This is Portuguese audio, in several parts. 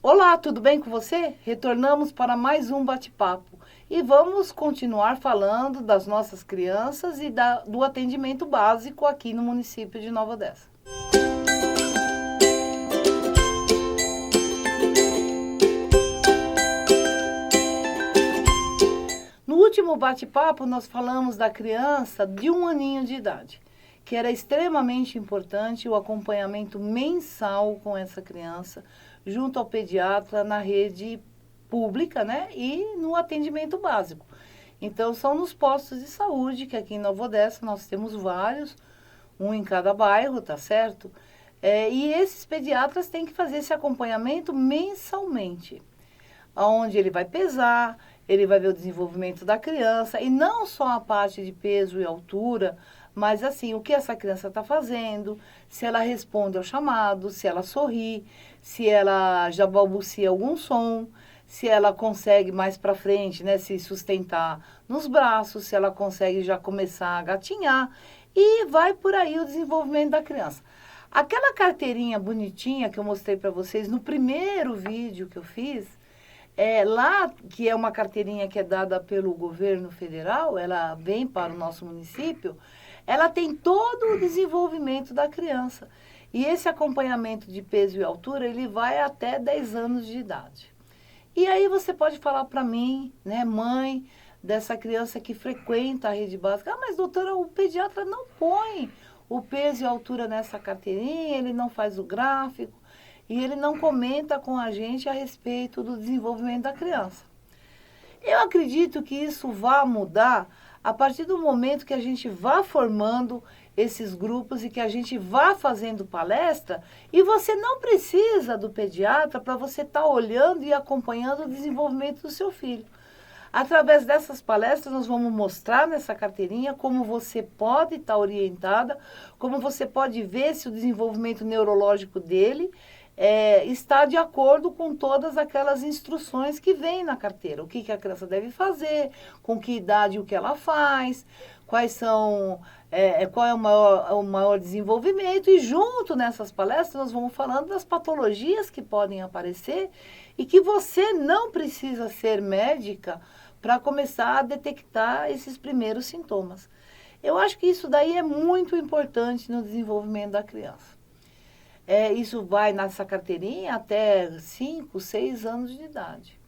Olá, tudo bem com você? Retornamos para mais um bate-papo e vamos continuar falando das nossas crianças e do atendimento básico aqui no município de Nova Odessa. No último bate-papo, nós falamos da criança de 1 aninho de idade, que era extremamente importante o acompanhamento mensal com essa criança, junto ao pediatra na rede pública, né? E no atendimento básico. Então, são nos postos de saúde, que aqui em Nova Odessa nós temos vários, um em cada bairro, tá certo? E esses pediatras têm que fazer esse acompanhamento mensalmente, onde ele vai pesar, ele vai ver o desenvolvimento da criança, e não só a parte de peso e altura, mas assim, o que essa criança está fazendo, se ela responde ao chamado, se ela sorri, se ela já balbucia algum som, se ela consegue mais para frente, né, se sustentar nos braços, se ela consegue já começar a gatinhar, e vai por aí o desenvolvimento da criança. Aquela carteirinha bonitinha que eu mostrei para vocês no primeiro vídeo que eu fiz, lá, que é uma carteirinha que é dada pelo governo federal, ela vem para o nosso município, ela tem todo o desenvolvimento da criança. E esse acompanhamento de peso e altura, ele vai até 10 anos de idade. E aí você pode falar para mim, né, mãe dessa criança que frequenta a rede básica, mas doutora, o pediatra não põe o peso e a altura nessa carteirinha, ele não faz o gráfico, e ele não comenta com a gente a respeito do desenvolvimento da criança. Eu acredito que isso vai mudar a partir do momento que a gente vá formando esses grupos e que a gente vá fazendo palestra, e você não precisa do pediatra para você estar olhando e acompanhando o desenvolvimento do seu filho. Através dessas palestras, nós vamos mostrar nessa carteirinha como você pode estar orientada, como você pode ver se o desenvolvimento neurológico dele está de acordo com todas aquelas instruções que vêm na carteira. O que a criança deve fazer, com que idade o que ela faz, qual é o maior desenvolvimento. E junto nessas palestras nós vamos falando das patologias que podem aparecer e que você não precisa ser médica para começar a detectar esses primeiros sintomas. Eu acho que isso daí é muito importante no desenvolvimento da criança. Isso vai nessa carteirinha até 5, 6 anos de idade.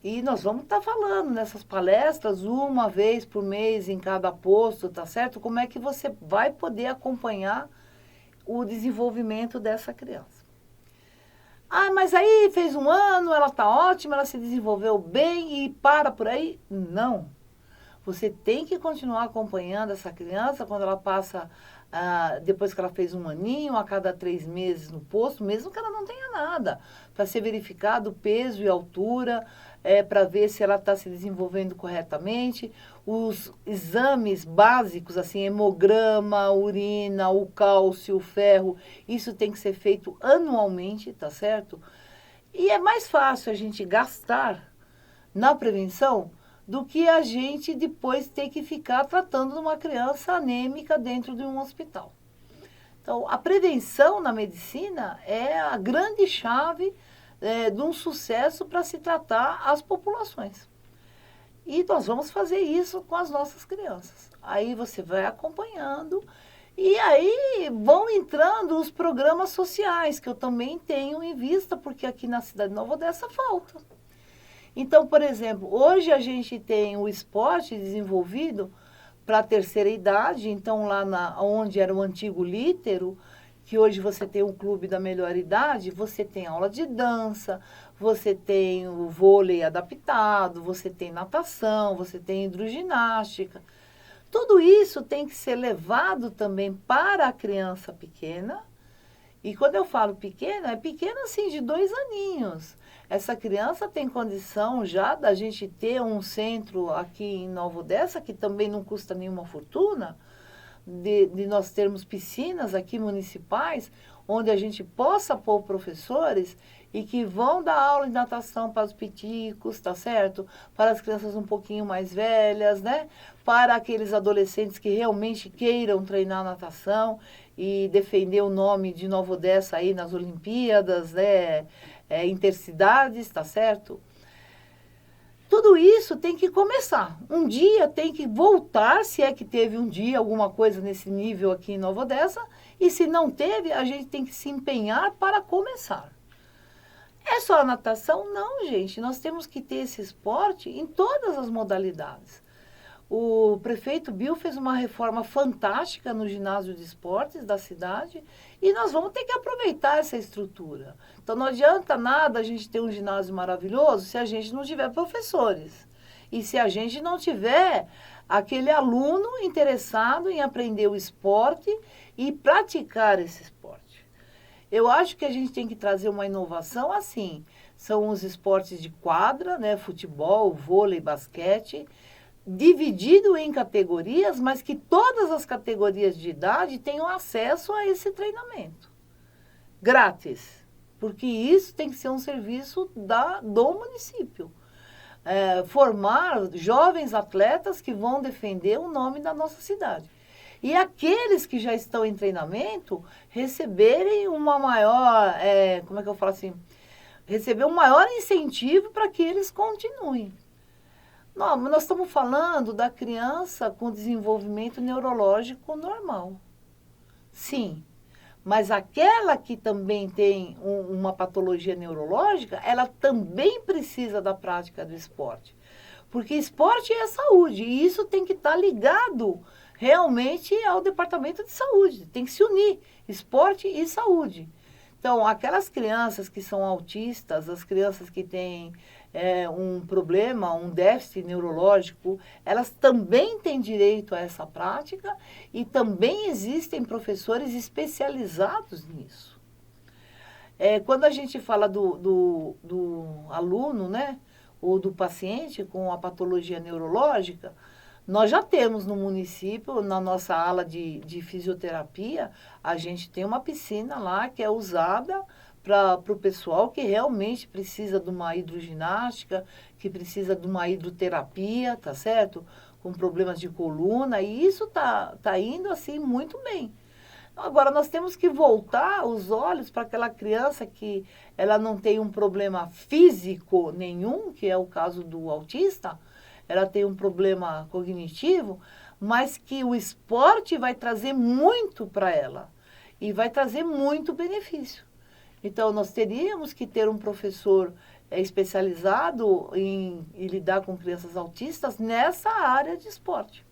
E nós vamos estar falando nessas palestras, uma vez por mês em cada posto, tá certo? Como é que você vai poder acompanhar o desenvolvimento dessa criança. Ah, mas aí fez 1 ano, ela está ótima, ela se desenvolveu bem e para por aí? Não. Você tem que continuar acompanhando essa criança quando ela passa, depois que ela fez 1 aninho, a cada 3 meses no posto, mesmo que ela não tenha nada, para ser verificado o peso e altura, para ver se ela está se desenvolvendo corretamente. Os exames básicos, assim, hemograma, urina, o cálcio, o ferro, isso tem que ser feito anualmente, tá certo? E é mais fácil a gente gastar na prevenção do que a gente depois ter que ficar tratando de uma criança anêmica dentro de um hospital. Então, a prevenção na medicina é a grande chave de um sucesso para se tratar as populações. E nós vamos fazer isso com as nossas crianças. Aí você vai acompanhando e aí vão entrando os programas sociais, que eu também tenho em vista, porque aqui na cidade de Nova Odessa falta. Então, por exemplo, hoje a gente tem o esporte desenvolvido para a terceira idade, então lá onde era o antigo Lítero, que hoje você tem o clube da melhor idade, você tem aula de dança, você tem o vôlei adaptado, você tem natação, você tem hidroginástica. Tudo isso tem que ser levado também para a criança pequena. E quando eu falo pequena, é pequena assim, de 2 aninhos. Essa criança tem condição já da gente ter um centro aqui em Nova Odessa, que também não custa nenhuma fortuna, de nós termos piscinas aqui municipais, onde a gente possa pôr professores e que vão dar aula de natação para os piticos, tá certo? Para as crianças um pouquinho mais velhas, né? Para aqueles adolescentes que realmente queiram treinar natação e defender o nome de Nova Odessa aí nas Olimpíadas, né? intercidades, tá certo? Tudo isso tem que começar. Um dia tem que voltar, se é que teve um dia alguma coisa nesse nível aqui em Nova Odessa, e se não teve, a gente tem que se empenhar para começar. É só a natação? Não, gente. Nós temos que ter esse esporte em todas as modalidades. O prefeito Bill fez uma reforma fantástica no ginásio de esportes da cidade e nós vamos ter que aproveitar essa estrutura. Então não adianta nada a gente ter um ginásio maravilhoso se a gente não tiver professores. E se a gente não tiver aquele aluno interessado em aprender o esporte e praticar esse esporte. Eu acho que a gente tem que trazer uma inovação assim. São os esportes de quadra, né? Futebol, vôlei, basquete, dividido em categorias, mas que todas as categorias de idade tenham acesso a esse treinamento. Grátis. Porque isso tem que ser um serviço do município. Formar jovens atletas que vão defender o nome da nossa cidade. E aqueles que já estão em treinamento receberem uma maior, como é que eu falo assim? Receber um maior incentivo para que eles continuem. Não, nós estamos falando da criança com desenvolvimento neurológico normal. Sim, mas aquela que também tem uma patologia neurológica, ela também precisa da prática do esporte. Porque esporte é saúde e isso tem que estar ligado realmente ao departamento de saúde. Tem que se unir esporte e saúde. Então, aquelas crianças que são autistas, as crianças que têm um problema, um déficit neurológico, elas também têm direito a essa prática e também existem professores especializados nisso. Quando a gente fala do aluno, né, ou do paciente com a patologia neurológica, nós já temos no município, na nossa ala de fisioterapia, a gente tem uma piscina lá que é usada para o pessoal que realmente precisa de uma hidroginástica, que precisa de uma hidroterapia, tá certo? Com problemas de coluna, e isso tá indo assim muito bem. Agora, nós temos que voltar os olhos para aquela criança que ela não tem um problema físico nenhum, que é o caso do autista, ela tem um problema cognitivo, mas que o esporte vai trazer muito para ela e vai trazer muito benefício. Então, nós teríamos que ter um professor especializado em lidar com crianças autistas nessa área de esporte.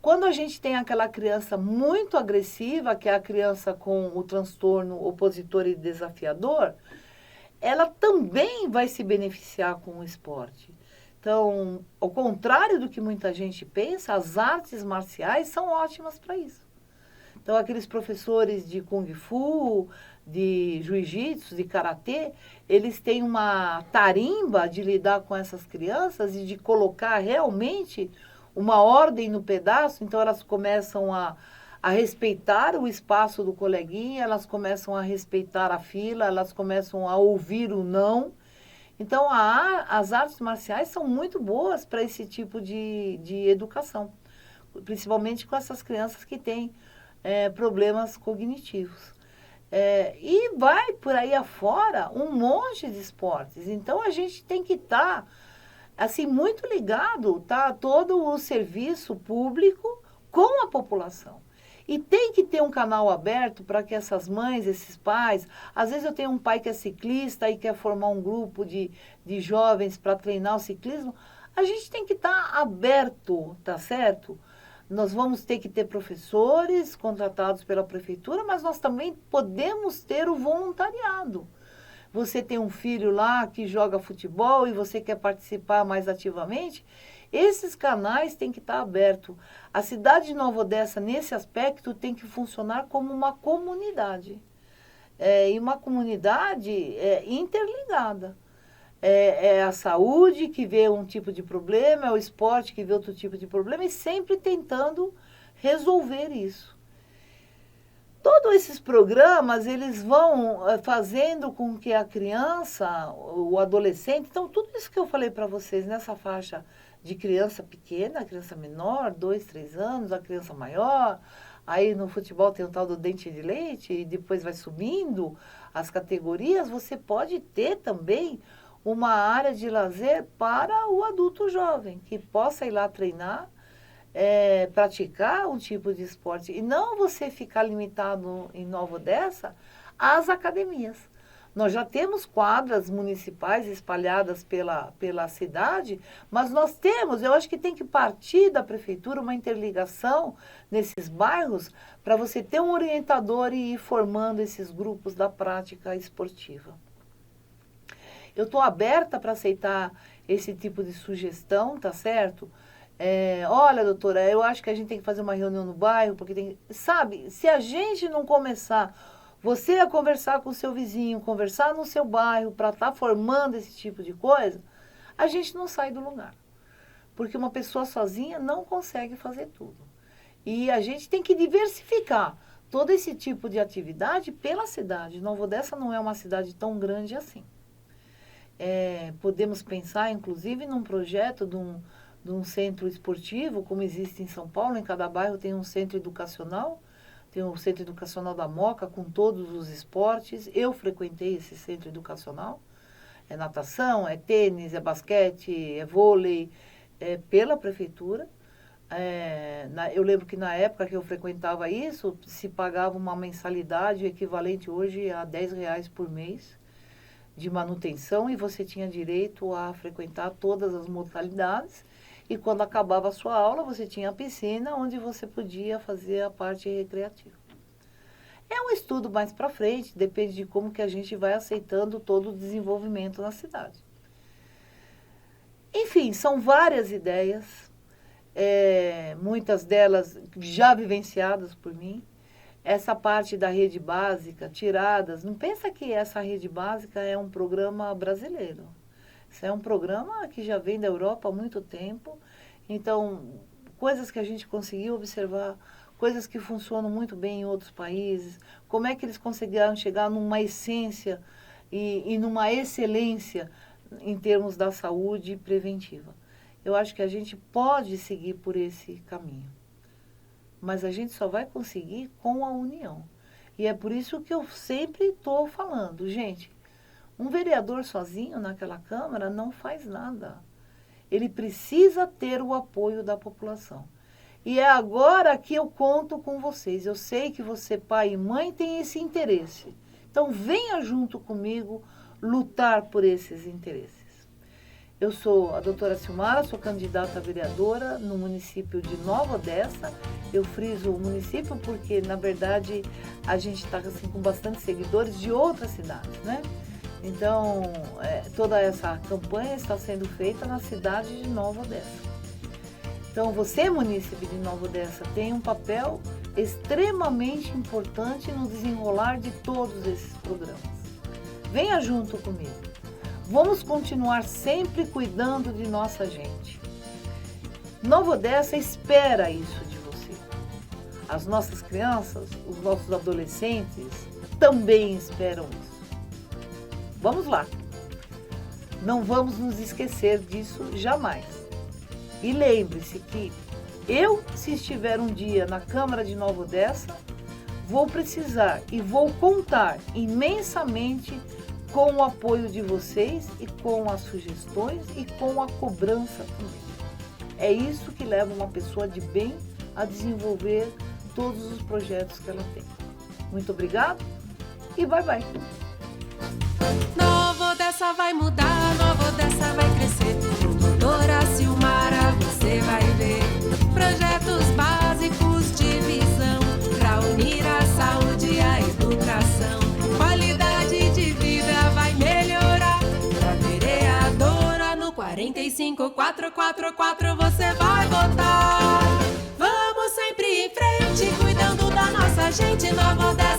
Quando a gente tem aquela criança muito agressiva, que é a criança com o transtorno opositor e desafiador, ela também vai se beneficiar com o esporte. Então, ao contrário do que muita gente pensa, as artes marciais são ótimas para isso. Então, aqueles professores de Kung Fu, de Jiu-Jitsu, de Karatê, eles têm uma tarimba de lidar com essas crianças e de colocar realmente uma ordem no pedaço. Então, elas começam a respeitar o espaço do coleguinha, elas começam a respeitar a fila, elas começam a ouvir o não. Então, as artes marciais são muito boas para esse tipo de educação, principalmente com essas crianças que têm problemas cognitivos. E vai por aí afora um monte de esportes. Então, a gente tem que estar assim, muito ligado, tá? Todo o serviço público com a população. E tem que ter um canal aberto para que essas mães, esses pais... Às vezes eu tenho um pai que é ciclista e quer formar um grupo de jovens para treinar o ciclismo. A gente tem que estar aberto, tá certo? Nós vamos ter que ter professores contratados pela prefeitura, mas nós também podemos ter o voluntariado. Você tem um filho lá que joga futebol e você quer participar mais ativamente, esses canais têm que estar abertos. A cidade de Nova Odessa, nesse aspecto, tem que funcionar como uma comunidade. E uma comunidade interligada. É a saúde que vê um tipo de problema, é o esporte que vê outro tipo de problema, e sempre tentando resolver isso. Todos esses programas, eles vão fazendo com que a criança, o adolescente... Então, tudo isso que eu falei para vocês nessa faixa de criança pequena, criança menor, 2, 3 anos, a criança maior... Aí no futebol tem o tal do dente de leite e depois vai subindo as categorias, você pode ter também uma área de lazer para o adulto jovem, que possa ir lá treinar, praticar um tipo de esporte. E não você ficar limitado em Nova Odessa às academias. Nós já temos quadras municipais espalhadas pela cidade, mas nós temos, eu acho que tem que partir da prefeitura uma interligação nesses bairros para você ter um orientador e ir formando esses grupos da prática esportiva. Eu estou aberta para aceitar esse tipo de sugestão, tá certo? Olha, doutora, eu acho que a gente tem que fazer uma reunião no bairro, porque tem... Sabe, se a gente não começar, você a conversar com o seu vizinho, conversar no seu bairro para estar formando esse tipo de coisa, a gente não sai do lugar. Porque uma pessoa sozinha não consegue fazer tudo. E a gente tem que diversificar todo esse tipo de atividade pela cidade. Nova Odessa não é uma cidade tão grande assim. Podemos pensar, inclusive, num projeto de um centro esportivo, como existe em São Paulo. Em cada bairro tem um centro educacional. Tem o Centro Educacional da Moca, com todos os esportes. Eu frequentei esse centro educacional. É natação, é tênis, é basquete, é vôlei, pela prefeitura. Eu lembro que na época que eu frequentava isso, se pagava uma mensalidade equivalente hoje a R$10 por mês de manutenção, e você tinha direito a frequentar todas as modalidades. E quando acabava a sua aula, você tinha a piscina, onde você podia fazer a parte recreativa. É um estudo mais para frente, depende de como que a gente vai aceitando todo o desenvolvimento na cidade. Enfim, são várias ideias, muitas delas já vivenciadas por mim. Essa parte da rede básica, tiradas, não pensa que essa rede básica é um programa brasileiro. Isso é um programa que já vem da Europa há muito tempo. Então, coisas que a gente conseguiu observar, coisas que funcionam muito bem em outros países, como é que eles conseguiram chegar numa essência e numa excelência em termos da saúde preventiva. Eu acho que a gente pode seguir por esse caminho, mas a gente só vai conseguir com a união. E é por isso que eu sempre estou falando, gente, um vereador sozinho naquela Câmara não faz nada. Ele precisa ter o apoio da população. E é agora que eu conto com vocês. Eu sei que você, pai e mãe, tem esse interesse. Então, venha junto comigo lutar por esses interesses. Eu sou a doutora Silmara, sou candidata a vereadora no município de Nova Odessa. Eu friso o município porque, na verdade, a gente está assim, com bastante seguidores de outras cidades, né? Então, toda essa campanha está sendo feita na cidade de Nova Odessa. Então, você, munícipe de Nova Odessa, tem um papel extremamente importante no desenrolar de todos esses programas. Venha junto comigo. Vamos continuar sempre cuidando de nossa gente. Nova Odessa espera isso de você. As nossas crianças, os nossos adolescentes também esperam isso. Vamos lá. Não vamos nos esquecer disso jamais. E lembre-se que eu, se estiver um dia na Câmara de Nova Odessa, vou precisar e vou contar imensamente com o apoio de vocês e com as sugestões e com a cobrança também. É isso que leva uma pessoa de bem a desenvolver todos os projetos que ela tem. Muito obrigado e bye bye. Nova Odessa vai mudar, Nova Odessa vai crescer. Doutora Silmara, você vai ver projetos básicos de visão para unir a saúde e a educação. Qualidade de vida vai melhorar. Pra vereadora no 45444 você vai votar. Vamos sempre em frente, cuidando da nossa gente. Nova Odessa